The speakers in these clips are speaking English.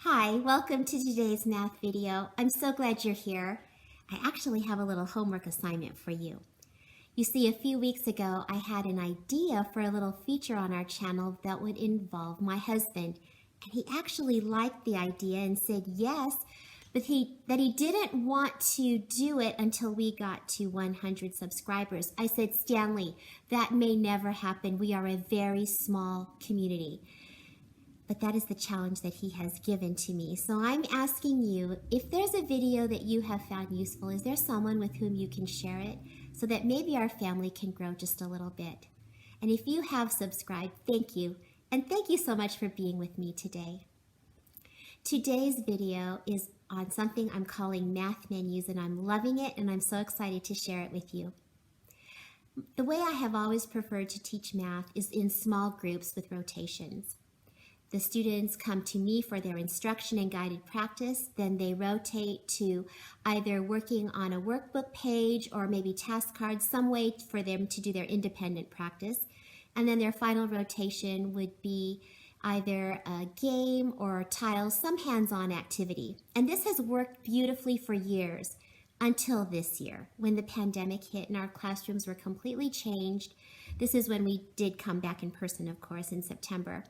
Hi, welcome to today's math video. I'm so glad you're here. I actually have a little homework assignment for you. You see, a few weeks ago, I had an idea for a little feature on our channel that would involve my husband. And he actually liked the idea and said yes, but that he didn't want to do it until we got to 100 subscribers. I said, Stanley, that may never happen. We are a very small community. But that is the challenge that he has given to me. So I'm asking you, if there's a video that you have found useful, is there someone with whom you can share it so that maybe our family can grow just a little bit? And if you have subscribed, thank you. And thank you so much for being with me today. Today's video is on something I'm calling math menus, and I'm loving it, and I'm so excited to share it with you. The way I have always preferred to teach math is in small groups with rotations. The students come to me for their instruction and guided practice, then they rotate to either working on a workbook page or maybe task cards, some way for them to do their independent practice. And then their final rotation would be either a game or tiles, some hands-on activity. And this has worked beautifully for years until this year when the pandemic hit and our classrooms were completely changed. This is when we did come back in person, of course, in September.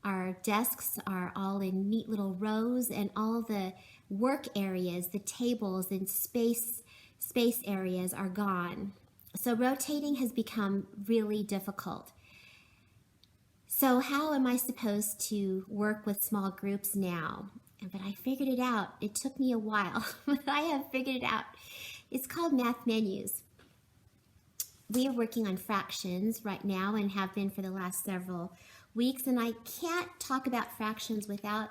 Our desks are all in neat little rows, and all the work areas, the tables and space areas are gone. So rotating has become really difficult. So how am I supposed to work with small groups now? But I figured it out. It took me a while, but I have figured it out. It's called math menus. We are working on fractions right now and have been for the last several weeks, and I can't talk about fractions without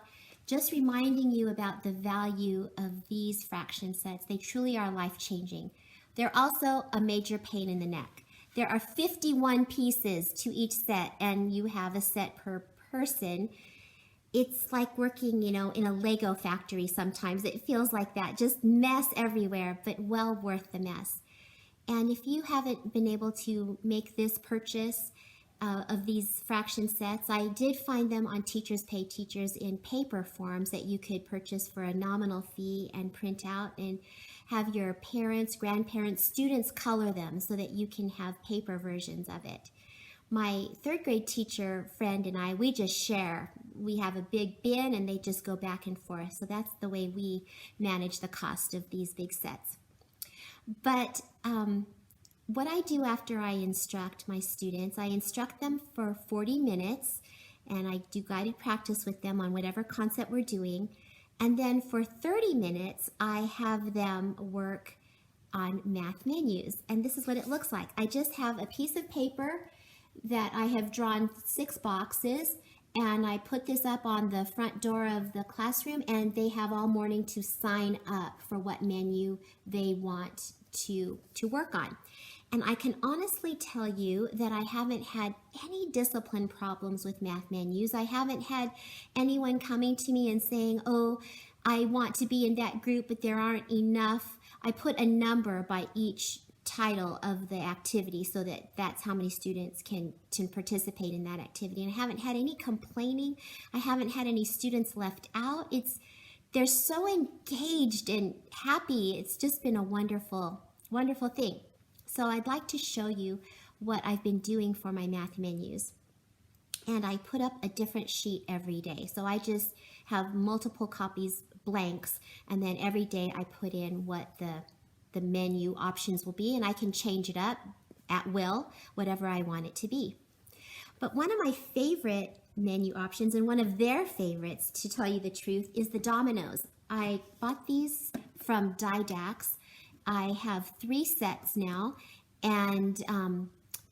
just reminding you about the value of these fraction sets. They truly are life-changing. They're also a major pain in the neck. There are 51 pieces to each set, and you have a set per person. It's like working, in a Lego factory sometimes. It feels like that, just mess everywhere, but well worth the mess. And if you haven't been able to make this purchase of these fraction sets, I did find them on Teachers Pay Teachers in paper forms that you could purchase for a nominal fee and print out and have your parents, grandparents, students color them so that you can have paper versions of it. My third grade teacher friend and I, we just share. We have a big bin and they just go back and forth. So that's the way we manage the cost of these big sets. But what I do after I instruct my students, I instruct them for 40 minutes and I do guided practice with them on whatever concept we're doing. And then for 30 minutes, I have them work on math menus. And this is what it looks like. I just have a piece of paper that I have drawn 6 boxes, and I put this up on the front door of the classroom, and they have all morning to sign up for what menu they want to work on. And I can honestly tell you that I haven't had any discipline problems with math menus. I haven't had anyone coming to me and saying, oh, I want to be in that group, but there aren't enough. I put a number by each title of the activity so that that's how many students can participate in that activity. And I haven't had any complaining. I haven't had any students left out. They're so engaged and happy. It's just been a wonderful, wonderful thing. So I'd like to show you what I've been doing for my math menus. And I put up a different sheet every day. So I just have multiple copies, blanks, and then every day I put in what the menu options will be, and I can change it up at will, whatever I want it to be. But one of my favorite menu options, and one of their favorites, to tell you the truth, is the dominoes. I bought these from Didax. I have 3 sets now, and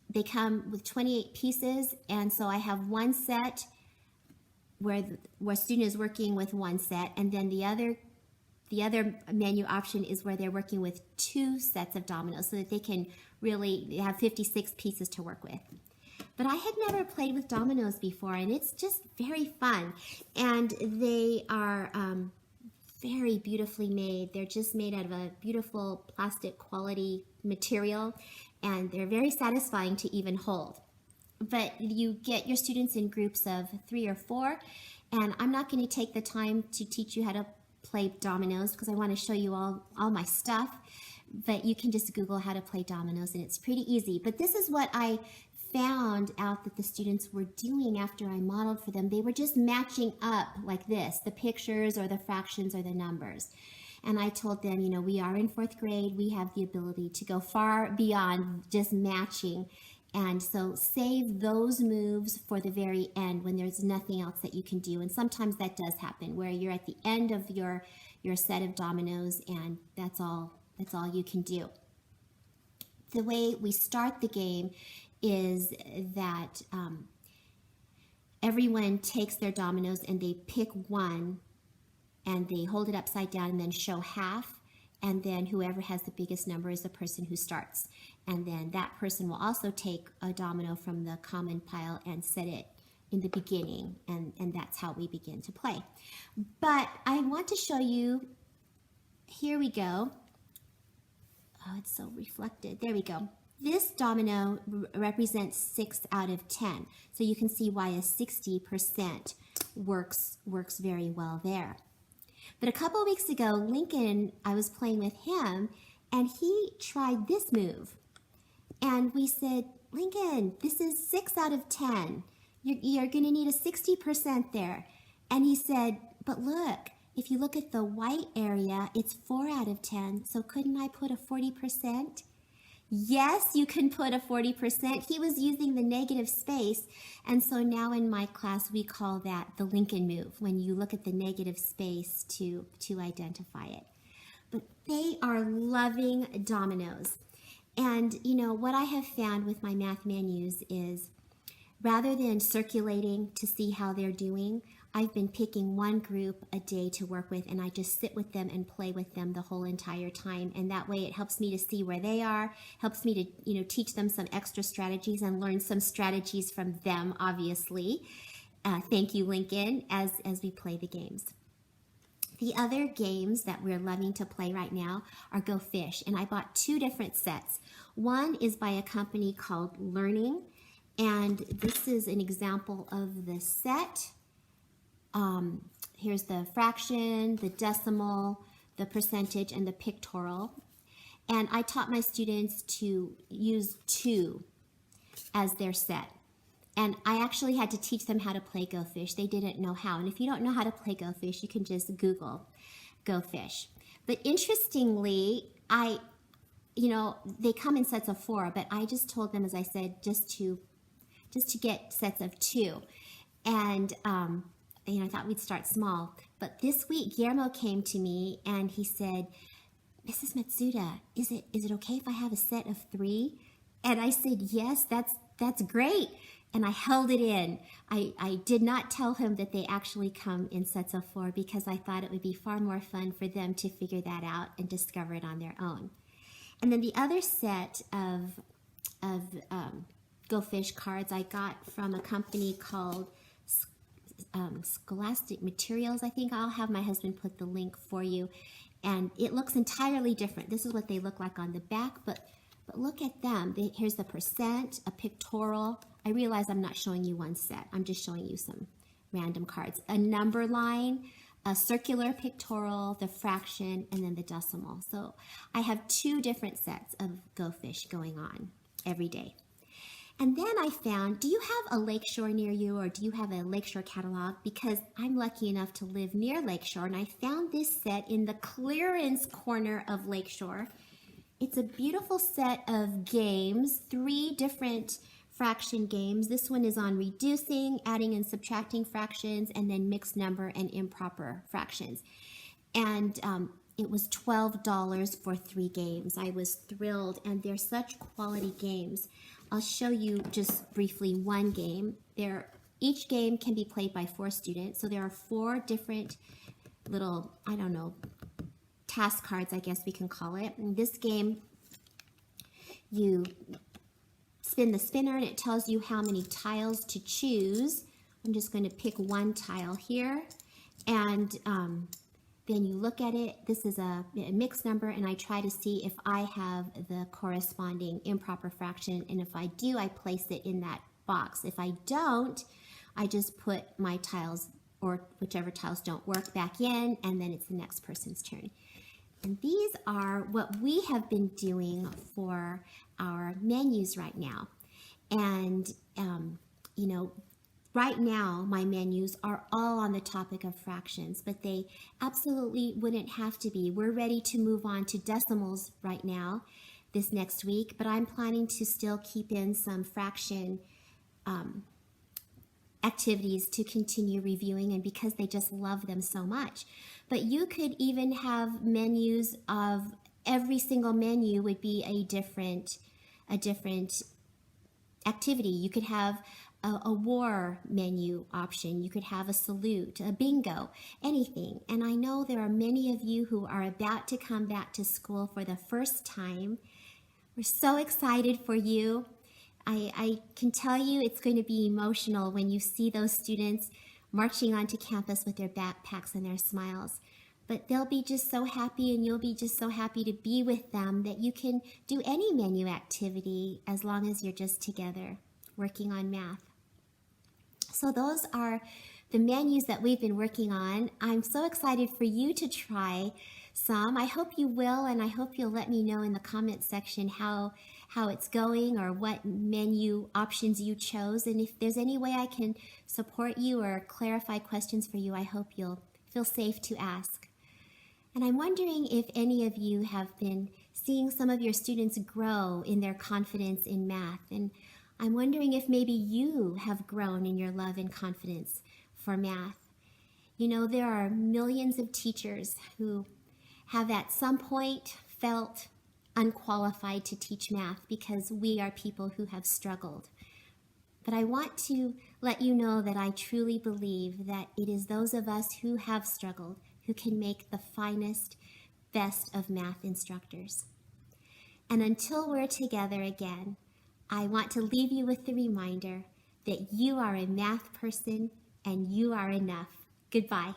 they come with 28 pieces, and so I have one set where a student is working with one set, and then the other menu option is where they're working with 2 sets of dominoes so that they have 56 pieces to work with. But I had never played with dominoes before, and it's just very fun. And they are very beautifully made. They're just made out of a beautiful plastic quality material, and they're very satisfying to even hold. But you get your students in groups of 3 or 4, And I'm not going to take the time to teach you how to play dominoes because I want to show you all my stuff. But you can just Google how to play dominoes and it's pretty easy. But this is what I found out that the students were doing after I modeled for them. They were just matching up like this, the pictures or the fractions or the numbers. And I told them, you know, we are in 4th grade. We have the ability to go far beyond just matching. And so save those moves for the very end when there's nothing else that you can do. And sometimes that does happen where you're at the end of your set of dominoes and that's all you can do. The way we start the game is that everyone takes their dominoes and they pick one and they hold it upside down and then show half, and then whoever has the biggest number is the person who starts. And then that person will also take a domino from the common pile and set it in the beginning, and that's how we begin to play. But I want to show you, here we go. Oh, it's so reflected. There we go. This domino represents 6 out of 10. So you can see why a 60% works very well there. But a couple of weeks ago, Lincoln, I was playing with him, and he tried this move. And we said, Lincoln, this is 6 out of 10. You're going to need a 60% there. And he said, but look, if you look at the white area, it's 4 out of 10. So couldn't I put a 40%? Yes, you can put a 40%. He was using the negative space. And so now in my class, we call that the Lincoln move, when you look at the negative space to identify it. But they are loving dominoes. And, you know, what I have found with my math menus is rather than circulating to see how they're doing, I've been picking one group a day to work with, and I just sit with them and play with them the whole entire time. And that way it helps me to see where they are, helps me to, you know, teach them some extra strategies and learn some strategies from them, obviously. Thank you, Lincoln, as we play the games. The other games that we're loving to play right now are Go Fish, and I bought 2 different sets. One is by a company called Learning, and this is an example of the set. Here's the fraction, the decimal, the percentage, and the pictorial. And I taught my students to use 2 as their set. And I actually had to teach them how to play Go Fish. They didn't know how. And if you don't know how to play Go Fish, you can just Google Go Fish. But interestingly, they come in sets of 4, but I just told them, as I said, just to get sets of 2. And I thought we'd start small. But this week, Guillermo came to me and he said, Mrs. Matsuda, is it okay if I have a set of 3? And I said, yes, that's great. And I held it in. I did not tell him that they actually come in sets of 4 because I thought it would be far more fun for them to figure that out and discover it on their own. And then the other set of Go Fish cards I got from a company called Scholastic Materials, I think. I'll have my husband put the link for you. And it looks entirely different. This is what they look like on the back, but look at them. Here's the percent, a pictorial. I realize I'm not showing you one set. I'm just showing you some random cards. A number line, a circular pictorial, the fraction, and then the decimal. So I have 2 different sets of Go Fish going on every day. And then I found, do you have a Lakeshore near you, or do you have a Lakeshore catalog? Because I'm lucky enough to live near Lakeshore, and I found this set in the clearance corner of Lakeshore. It's a beautiful set of games, 3 different fraction games. This one is on reducing, adding and subtracting fractions, and then mixed number and improper fractions. And it was $12 for 3 games. I was thrilled, and they're such quality games. I'll show you just briefly one game. Each game can be played by 4 students, so there are 4 different little, task cards, I guess we can call it. In this game, you spin the spinner and it tells you how many tiles to choose. I'm just going to pick one tile here, and then you look at it. This is a mixed number, and I try to see if I have the corresponding improper fraction, and if I do, I place it in that box. If I don't, I just put my tiles or whichever tiles don't work, back in, and then it's the next person's turn. And these are what we have been doing for our menus right now. And, right now my menus are all on the topic of fractions, but they absolutely wouldn't have to be. We're ready to move on to decimals right now this next week, but I'm planning to still keep in some fraction activities to continue reviewing, and because they just love them so much. But you could even have menus of every single menu would be a different activity. You could have a war menu option. You could have a salute, a bingo, anything. And I know there are many of you who are about to come back to school for the first time. We're so excited for you. I can tell you it's going to be emotional when you see those students marching onto campus with their backpacks and their smiles. But they'll be just so happy, and you'll be just so happy to be with them, that you can do any menu activity as long as you're just together working on math. So those are the menus that we've been working on. I'm so excited for you to try some. I hope you will, and I hope you'll let me know in the comment section how it's going or what menu options you chose. And if there's any way I can support you or clarify questions for you, I hope you'll feel safe to ask. And I'm wondering if any of you have been seeing some of your students grow in their confidence in math. And I'm wondering if maybe you have grown in your love and confidence for math. You know, there are millions of teachers who have at some point felt unqualified to teach math because we are people who have struggled. But I want to let you know that I truly believe that it is those of us who have struggled who can make the finest, best of math instructors. And until we're together again, I want to leave you with the reminder that you are a math person and you are enough. Goodbye.